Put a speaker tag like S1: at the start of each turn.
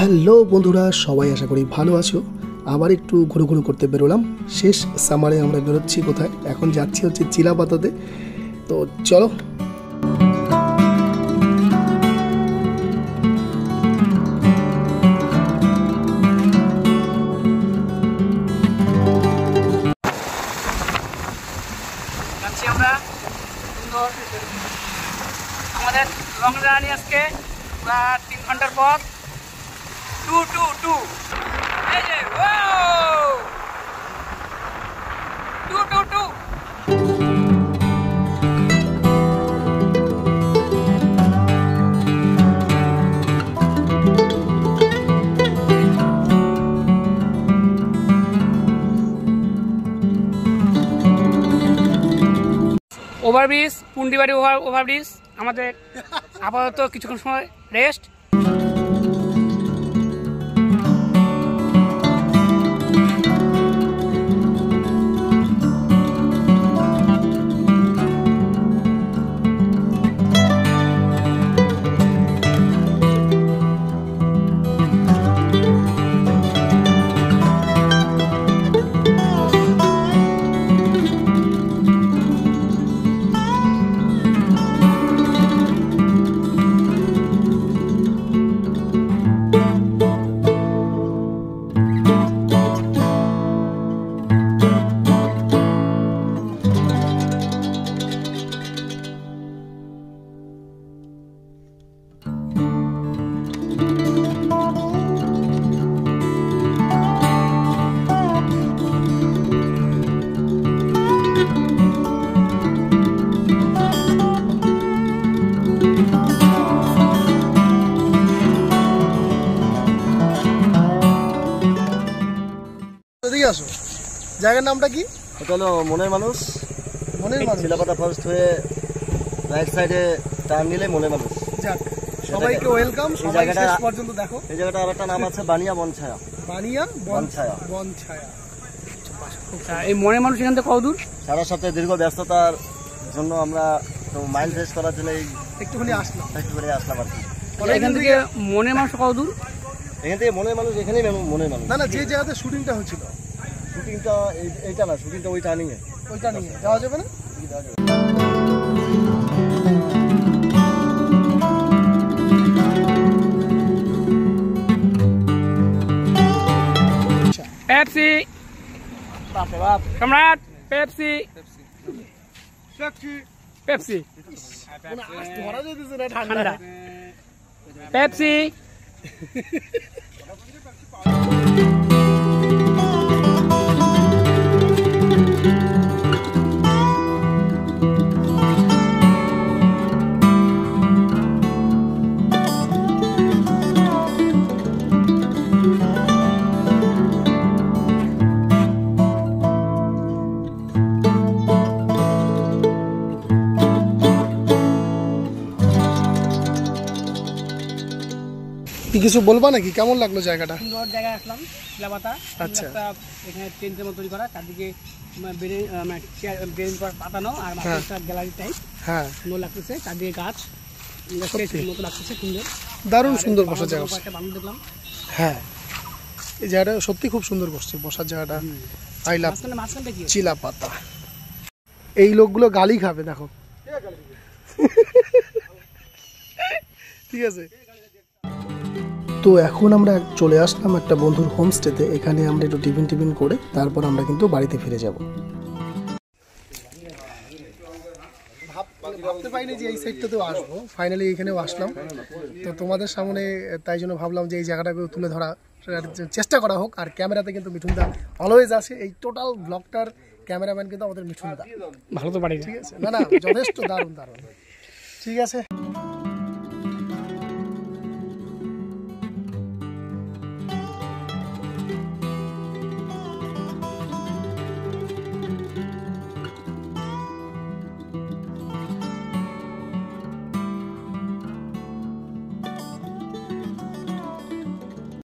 S1: Hello বন্ধুরা, সবাই আশা করি ভালো আছো। আবার একটু ঘুরু করতে বেরোলাম। শেষ সামারে আমরা বেরোচ্ছি কোথায়, এখন যাচ্ছি হচ্ছে চিলাপাতাতে। তো চলো।
S2: যাচ্ছি আমরা সুন্দর আমাদের লং জার্নি আজকে পুরা 3 ঘন্টার পর। টু এই যে টু ওভারব্রিজ, পুন্ডিবাড়ি ওভারব্রিজ। আমাদের আপাতত কিছুক্ষণ সময় রেস্ট।
S1: আসো, জায়গার নামটা কি?
S3: এটা হলো মনের মানুষ।
S1: মনের মানুষ,
S3: চিলাপাতা ফরেস্ট হয়ে রাইট সাইডে টার্ন নিলে মনের মানুষ।
S1: যাক, সবাইকে ওয়েলকাম। সবাই শেষ পর্যন্ত দেখো।
S3: এই জায়গাটা আরেকটা নাম আছে বানিয়া বনছায়া।
S1: বানিয়া
S3: বনছায়া।
S2: এই মনের মানুষ এখান থেকে কত দূর?
S3: সারা সপ্তাহে দীর্ঘ ব্যস্ততার জন্য আমরা তো মাইন্ড ফ্রেশ করার জন্য একটুখানি আসলাম আর কি।
S2: এখান থেকে মনের মানুষ কত দূর?
S3: এখান থেকে মনের মানুষ, এখানেই মনের মানুষ।
S1: না, যে জায়গাতে শুটিংটা হচ্ছিল,
S3: শুটিংটা এইটা না, শুটিংটা ওই টার্নিং এ।
S1: ওইটা নিয়ে যাওয়া যাবে না?
S2: পেপসি, সম্রাট, পেপসি। ঠান্ডা পেপসি।
S1: কিছু বলবা নাকি? কেমন লাগলো জায়গাটা?
S2: সুন্দর জায়গায় আসলাম, চিলাপাতা।
S1: আচ্ছা,
S2: এখানে টেন্টের মতো তৈরি করা, চারদিকে পাতানো আর একটা গ্যালারি টাইপ।
S1: হ্যাঁ,
S2: সুন্দর লাগতেছে, চারদিকে গাছ মতো লাগতেছে, সুন্দর,
S1: দারুণ সুন্দর বসার জায়গা।
S2: একটা বানর দেখলাম।
S1: হ্যাঁ, এই জায়গাটা সত্যি খুব সুন্দর বসছে, বসার জায়গাটা। I love Chilapata. এই লোকগুলো গালি খাবে, দেখো। ঠিক আছে। তো এখন আমরা চলে আসলাম একটা বন্ধুর হোমস্টেতে। এখানে আমরা একটু টিফিন করে তারপর আমরা কিন্তু বাড়িতে ফিরে যাব। ভাবতে পারিনি যে এই সাইডটাতেও আসবো, ফাইনালি এখানেও আসলাম। তো তোমাদের সামনে তাই জন্য ভাবলাম যে এই জায়গাটাকেও তুলে ধরা চেষ্টা করা হোক। আর ক্যামেরাতে কিন্তু মিঠুনদা অলওয়েজ আছে। এই টোটাল ব্লগটার ক্যামেরাম্যান কিন্তু আমাদের মিঠুনদা।
S2: ভালো তো পারি,
S1: ঠিক আছে? না, যথেষ্ট দারুণ। ঠিক আছে।